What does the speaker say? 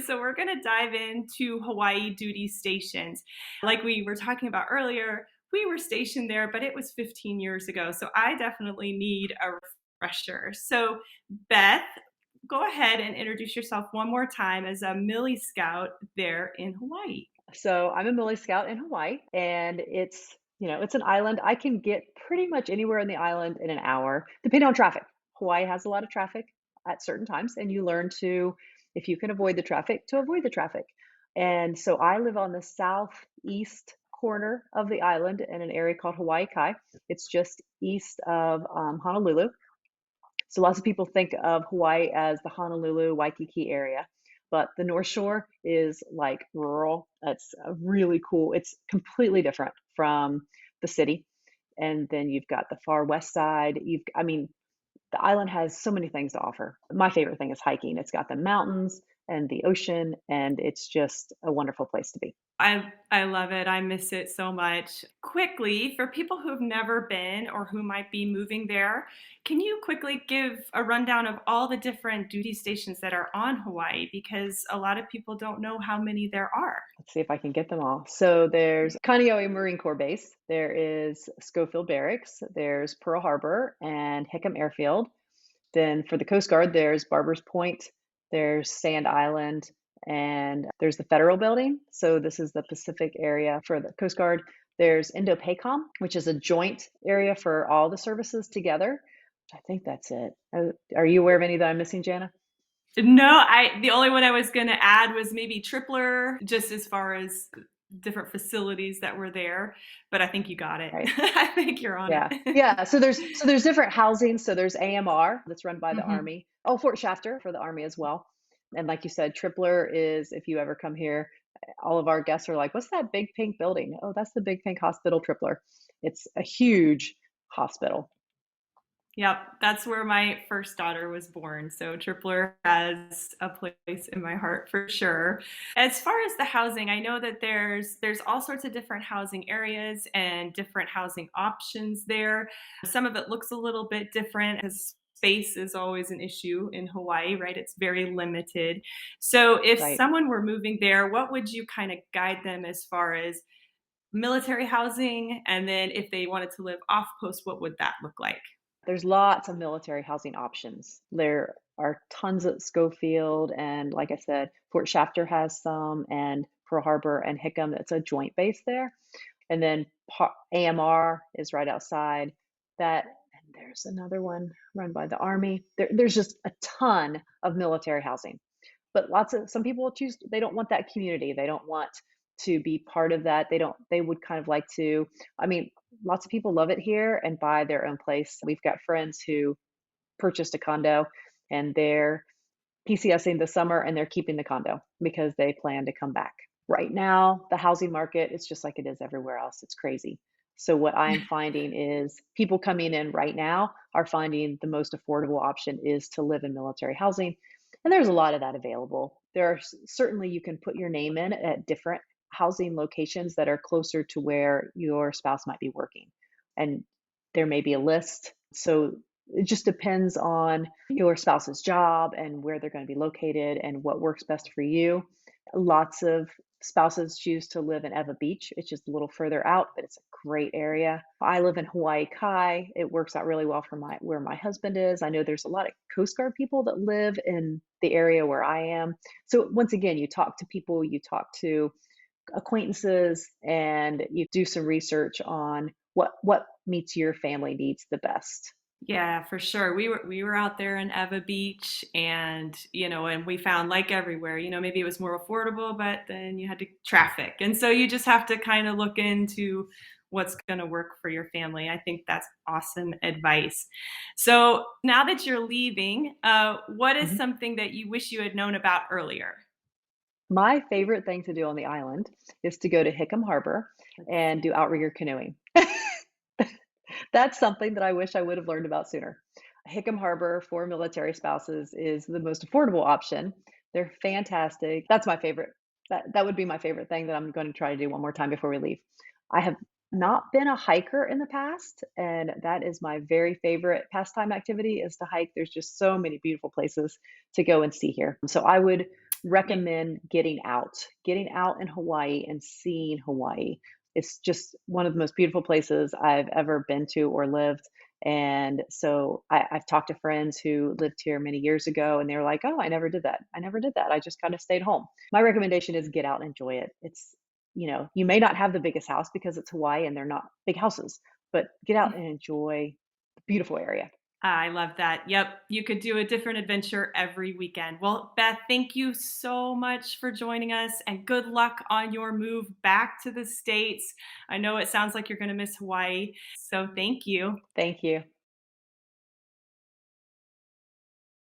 So we're going to dive into Hawaii duty stations. Like we were talking about earlier, we were stationed there, but it was 15 years ago. So I definitely need a refresher. So, Beth, go ahead and introduce yourself one more time as a Millie Scout there in Hawaii. So I'm a Millie Scout in Hawaii, and it's an island. I can get pretty much anywhere in the island in an hour, depending on traffic. Hawaii has a lot of traffic at certain times, and you learn to, if you can avoid the traffic, to avoid the traffic. And so I live on the southeast corner of the island in an area called Hawaii Kai. It's just east of Honolulu. So lots of people think of Hawaii as the Honolulu, Waikiki area, but the North Shore is like rural. It's really cool. It's completely different from the city. And then you've got the far west side. I mean, the island has so many things to offer. My favorite thing is hiking. It's got the mountains and the ocean, and it's just a wonderful place to be. I love it. I miss it so much. Quickly, for people who've never been or who might be moving there, can you quickly give a rundown of all the different duty stations that are on Hawaii? Because a lot of people don't know how many there are. Let's see if I can get them all. So there's Kaneohe Marine Corps Base, there is Schofield Barracks, there's Pearl Harbor and Hickam Airfield. Then for the Coast Guard, there's Barbers Point, there's Sand Island, and there's the Federal Building. So this is the Pacific area for the Coast Guard. There's Indo-PACOM, which is a joint area for all the services together. I think that's it. Are you aware of any that I'm missing, Jana? No, the only one I was going to add was maybe Tripler, just as far as different facilities that were there. But I think you got it. Right. I think you're on Yeah. it. Yeah. So there's different housing. So there's AMR that's run by the Hmm. Army. Oh, Fort Shafter for the Army as well. And like you said, Tripler is, if you ever come here, all of our guests are like, "What's that big pink building?" Oh, that's the Big Pink Hospital, Tripler. It's a huge hospital. Yep, that's where my first daughter was born. So Tripler has a place in my heart for sure. As far as the housing, I know that there's all sorts of different housing areas and different housing options there. Some of it looks a little bit different because space is always an issue in Hawaii, right? It's very limited. So if Right. someone were moving there, what would you kind of guide them as far as military housing? And then if they wanted to live off post, what would that look like? There's lots of military housing options. There are tons at Schofield, and like I said, Fort Shafter has some, and Pearl Harbor and Hickam. It's a joint base there. And then AMR is right outside that. And there's another one run by the Army. There's just a ton of military housing. But lots of some people choose, they don't want that community. They don't want to be part of that. They would kind of like to, I mean, lots of people love it here and buy their own place. We've got friends who purchased a condo and they're PCSing this summer and they're keeping the condo because they plan to come back. Right now, the housing market is just like it is everywhere else. It's crazy. So what I'm finding is people coming in right now are finding the most affordable option is to live in military housing. And there's a lot of that available. There are certainly you can put your name in at different housing locations that are closer to where your spouse might be working. And there may be a list. So it just depends on your spouse's job and where they're going to be located and what works best for you. Lots of spouses choose to live in Eva Beach. It's just a little further out, but it's a great area. I live in Hawaii Kai. It works out really well for my where my husband is. I know there's a lot of Coast Guard people that live in the area where I am. So once again, you talk to people, you talk to acquaintances, and you do some research on what meets your family needs the best. Yeah, for sure. We were out there in Eva Beach and and we found like everywhere, maybe it was more affordable, but then you had to traffic. And so you just have to kind of look into what's going to work for your family. I think that's awesome advice. So now that you're leaving, what is Mhm. something that you wish you had known about earlier? My favorite thing to do on the island is to go to Hickam Harbor and do outrigger canoeing. That's something that I wish I would have learned about sooner. Hickam Harbor for military spouses is the most affordable option. They're fantastic. That's my favorite. That would be my favorite thing that I'm going to try to do one more time before we leave. I have not been a hiker in the past, and that is my very favorite pastime activity is to hike. There's just so many beautiful places to go and see here. So I would Yeah. recommend getting out. Getting out in Hawaii and seeing Hawaii. It's just one of the most beautiful places I've ever been to or lived. And so I've talked to friends who lived here many years ago, and they were like, "Oh, I never did that. I never did that. I just kind of stayed home." My recommendation is get out and enjoy it. It's, you may not have the biggest house because it's Hawaii and they're not big houses, but get out and enjoy the beautiful area. I love that. Yep. You could do a different adventure every weekend. Well, Beth, thank you so much for joining us and good luck on your move back to the States. I know it sounds like you're going to miss Hawaii. So thank you. Thank you.